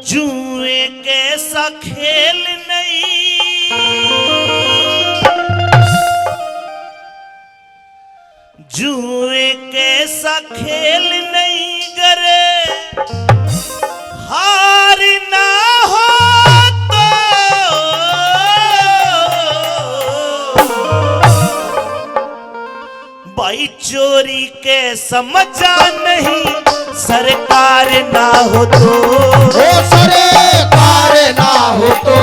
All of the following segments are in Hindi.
जुए कैसा खेल नहीं, जुए कैसा खेल नहीं करे, हार ना हो तो भाई चोरी के समझा नहीं, सरकार ना हो तो, सरकार ना हो तो,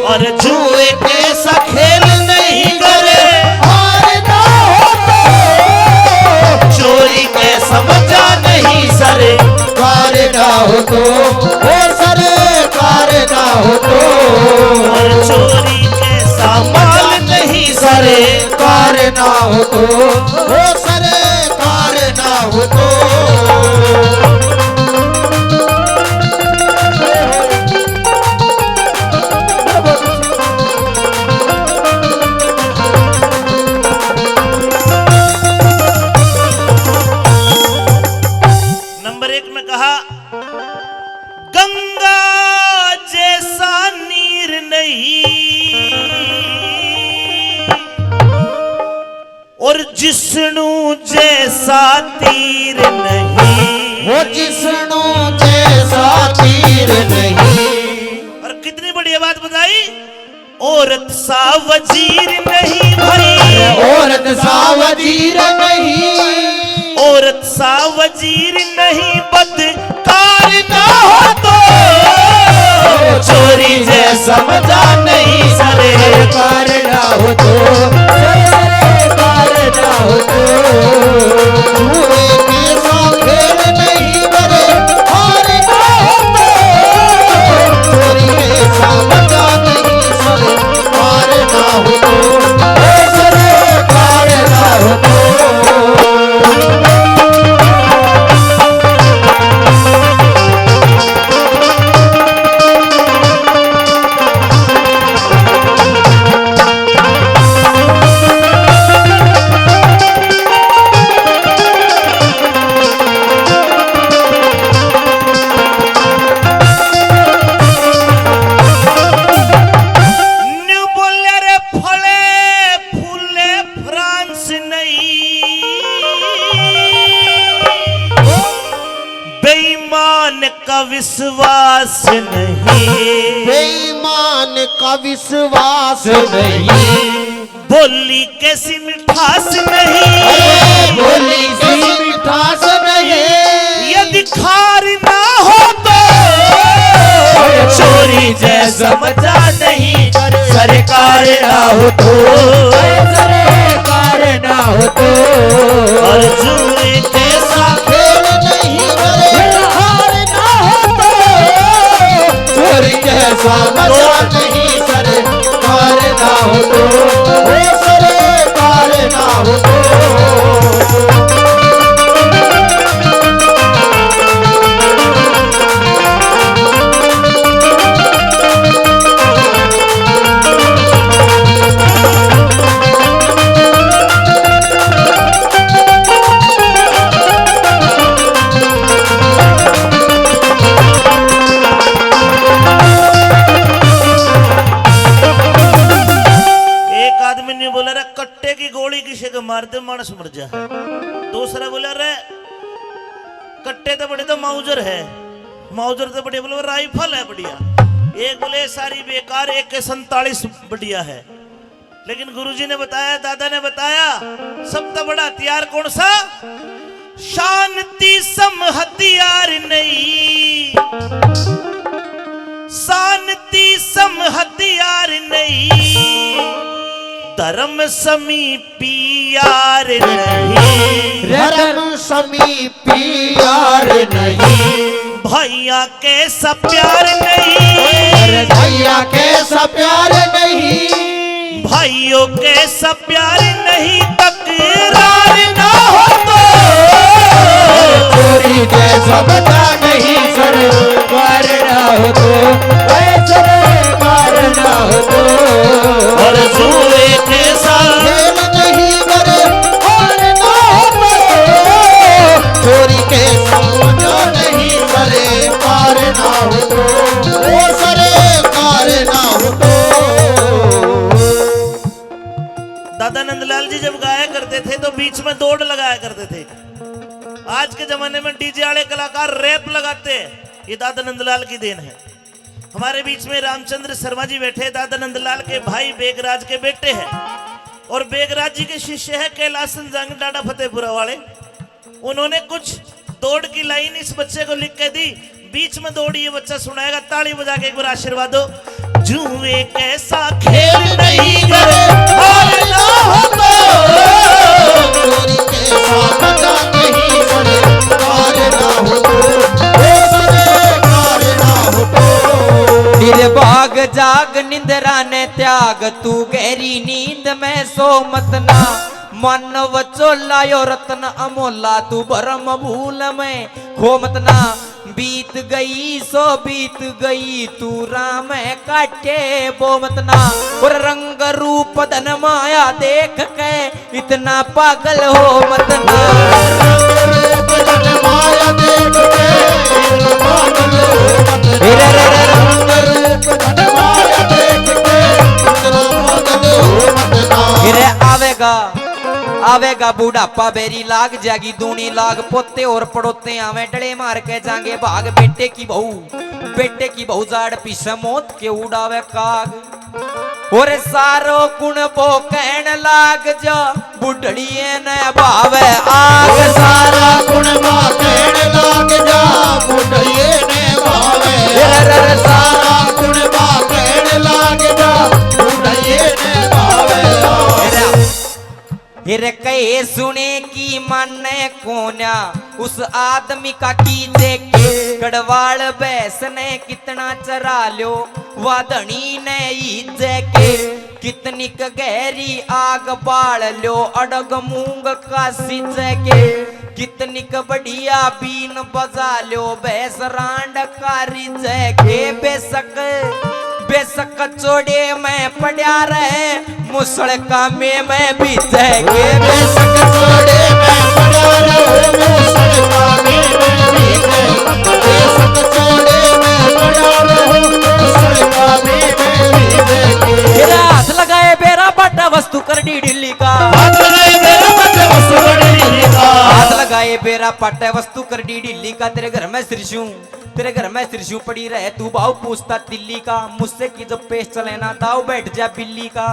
और जुए कैसा खेल नहीं करे, हार ना हो तो, चोरी के समझा नहीं, सरकार ना हो तो, सरकार ना हो तो, और चोरी के सामान नहीं, सरकार ना हो तो, सरकार ना हो तो। नंबर 1 में कहा गंगा जैसा नीर नहीं, और जिष्णु जैसा तीर नहीं, वो जिष्णु जैसा तीर नहीं। और कितनी बढ़िया बात बताई, औरत सा वजीर नहीं भाई, औरत सा वजीर नहीं, औरत सा वजीर नहीं, बदकार ना हो तो, चोरी जैसा मजा नहीं, सरकार ना हो तो, सरकार ना हो तो, जुए कैसा खेल नहीं करे, हार ना हो तो, चोरी कैसा मजा नहीं, सरकार ना हो तो, सरकार ना हो तो। का विश्वास नहीं, बेईमान का विश्वास नहीं, बोली कैसी मिठास नहीं, बोली सी मिठास नहीं, यदि खार ना हो तो, चोरी जैसा मजा नहीं, सरकार ना हो तो, सरकार ना हो तो, और जुए कैसा खेल नहीं करे, हार ना हो तो, चोरी जैसा मजा नहीं, सरकार ना हो तो, सरकार ना हो तो। मारते मानस मर जा। दूसरा बोला रे कट्टे तो बड़े तो माउजर है, माउजर तो बड़े बोले राइफल है बढ़िया। एक बोले सारी बेकार, एक के 47 बढ़िया है। लेकिन गुरुजी ने बताया, दादा ने बताया सबसे बड़ा हथियार कौन सा? शांति सम हथियार नहीं, शांति सम हथियार नहीं, धर्म समीपी यार नहीं, धर्म समीपी यार नहीं, भैया कैसा प्यार नहीं, भैया कैसा प्यार नहीं, भाइयों कैसा प्यार नहीं, तकरार ना हो तो, चोरी जैसा बता नहीं, सरकार ना हो तो, सरकार ना हो तो, और जुए कैसा खेल नहीं करे, हार ना हो तो, चोरी कैसा मजा नहीं, सरकार ना हो तो, वो सरकार ना हो तो। दादा नंदलाल जी जब गाया करते थे तो बीच में दौड़ लगाया करते थे। आज के जमाने में डीजे वाले कलाकार रैप लगाते हैं, ये दादा नंदलाल की देन है। हमारे बीच में रामचंद्र शर्मा जी बैठे, दादा नंदलाल के भाई बेगराज के बेटे हैं और बेगराज जी के शिष्य है कैलासन जंग डाडा फतेहपुरा वाले। उन्होंने कुछ दौड़ की लाइन इस बच्चे को लिख के दी, बीच में दौड़ी ये बच्चा सुनाएगा। ताली बजा के एक बार आशीर्वाद दो। जुए कैसा खेल नहीं करे हार ना हो तो, चोरी कैसा मजा नहीं सरकार ना हो तो, वो सरकार ना हो तो। निर्भाग जाग निंद्रा ने त्याग, तू गहरी नींद में सो मत ना। मानव चोलायो रत्न अमोला, तू भरम भूल में खो मत ना। बीत गई सो बीत गई, तू राम काटे बो मत ना। और रंग रूप धन माया देख के इतना पागल हो मत ना। रंग रूप धन माया देख के इतना पागल हो मत ना। रंग रूप धन माया देख के इतना पागल हो मत ना। आवेगा बूढ़ापा, बेरी लाग जागी दूनी लाग। पोते और पड़ोते आवे डले मार के जाएंगे भाग। बेटे की बहू जाड़ पीछे मौत के उड़ावे काग। और सारो गुण बो कहन लाग जा, बुढ़ड़िए न भावे आग। सारा गुण बो कहन लाग जा, बुढ़ड़िए न भावे। सारा गुण बो कहन लाग जा, बुढ़ड़िए न भावे। हिर कहे सुने की माने कोन्या, उस आदमी का की देखे। गढ़वाल बैस ने कितना चरा लो, वाधनी ने ईजे के। कितनी गहरी आग बाल लो, अडग मूंग का सिंचे के। कितनी बढ़िया बीन बजा लो, बैस रांड का रिजे के। बेशक चोड़े में पड़ा रहे, मुसड़ का में बीते के। बेशक चोड़े में पड़ा रहे, मुसड़ का में बीते के। बेशक चोड़े में पड़ा रहे, मुसड़ का में बीते के। हाथ लगाए बेरा पट्टा वस्तु कर डी दिल्ली का। हाथ लगाए बेरा पट्टा वस्तु कर डी दिल्ली का। हाथ लगाए बेरा पट्टा वस्तु कर डी दिल्ली का। तेरे घर में सिरशू पड़ी रहे, तू भाव पूछता दिल्ली का। मुझसे की जब पेश चले ना दाव बैठ जा बिल्ली का।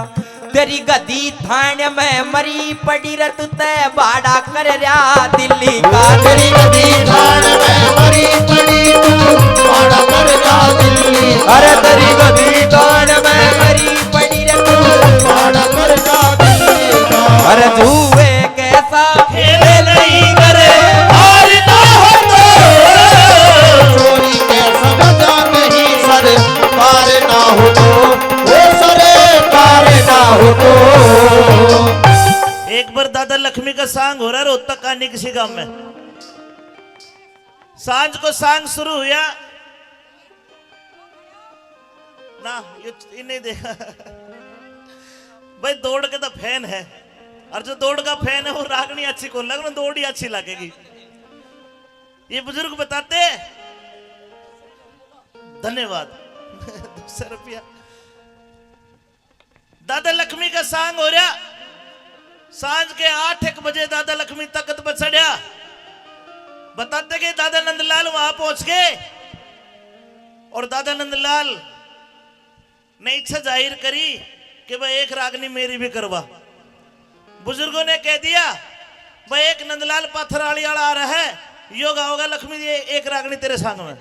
तेरी गदी थाने में मरी पड़ी रत तय बाड़ा कर रहा दिल्ली का। तेरी गदी थाने में मरी पड़ी तू बाड़ा कर रहा दिल्ली। अरे तेरी गदी थाने में मरी पड़ी रत बाड़ा कर रहा दिल्ली का। अरे जुए कैसा खेल नहीं करे हार ना हो तो, चोरी कैसा मजा नहीं सरकार ना हो तो, वो सरकार ना हो तो। एक बार दादा लक्ष्मी का सांग हो रहा है रोहतक कानी किसी गांव में। सांझ को सांग शुरू हुआ ना, ये नहीं देखा भाई। दौड़ के तो फैन है, और जो दौड़ का फैन है वो रागनी अच्छी कौन लगे, दौड़ ही अच्छी लगेगी। ये बुजुर्ग बताते, धन्यवाद 200 रुपया। दादा लक्ष्मी का सांग हो रहा, सांझ के 8-1 बजे दादा लक्ष्मी तख्त पर चढ़ा। बताते कि दादा नंदलाल वहां पहुंच गए और दादा नंदलाल ने इच्छा जाहिर करी कि भाई एक रागनी मेरी भी करवा। बुजुर्गों ने कह दिया भाई एक नंदलाल पत्थराली वाला आ रहा है, योगा होगा लक्ष्मी ये एक रागनी तेरे संग में।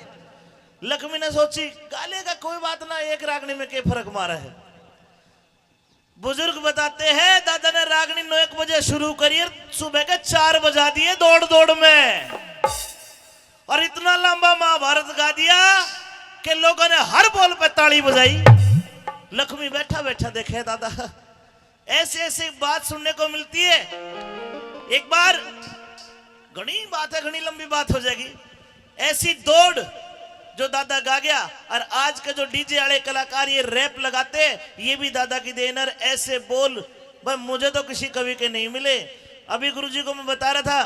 लक्ष्मी ने सोची गाले का कोई बात ना, एक रागनी में क्या फर्क मारा है। बुजुर्ग बताते हैं दादा ने रागनी 9 बजे शुरू करी, सुबह के 4 बजा दिए दौड़ दौड़ में, और इतना लंबा महाभारत गा दिया कि लोगों ने हर बोल पे ताली बजाई। लक्ष्मी बैठा बैठा देखे दादा, ऐसे ऐसे बात सुनने को मिलती है। एक बार घनी बात है, घनी लंबी बात हो जाएगी। ऐसी दौड़ जो दादा गा गया, और आज के जो डीजे वाले कलाकार ये रैप लगाते, ये भी दादा की देन। ऐसे बोल भाई मुझे तो किसी कवि के नहीं मिले। अभी गुरुजी को मैं बता रहा था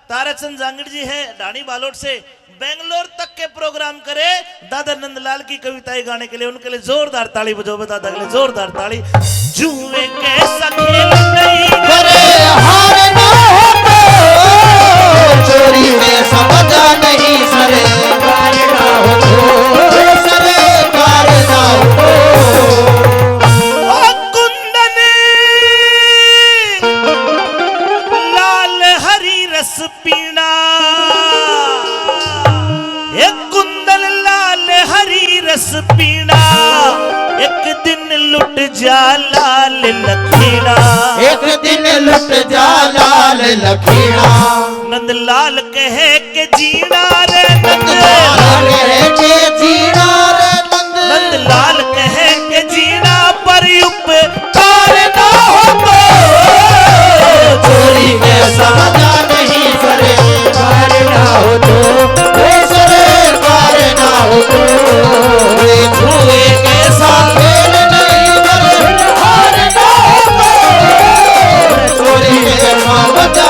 ताराचंद जांगड़ जी है ढाणी बालोट से, बेंगलोर तक के प्रोग्राम करे दादा नंदलाल की कविताएं गाने के लिए। उनके लिए जोरदार ताली बजाओ, दादा के लिए जोरदार ताली। जुए कैसा खेल नहीं करे हार ना हो तो चोरी में समझा नहीं सरे कार ना हो तो सरे कार ना हो ओ कुंदन लाल हरी रस पीना, एक कुंदन लाल हरी रस पीना, एक दिन लुट जा लाल लखीना, एक दिन लुट जा लाल लखीना। नंदलाल कहे के जीना रे नंदलाल के जीना रे नंदलाल कहे के जीना, पर उपकार ना हो तो चोरी में समझा नहीं सरे कार ना हो तो सरे कार ना हो तो जुए के साथ खेल नहीं करे हार ना हो तो चोरी में समझा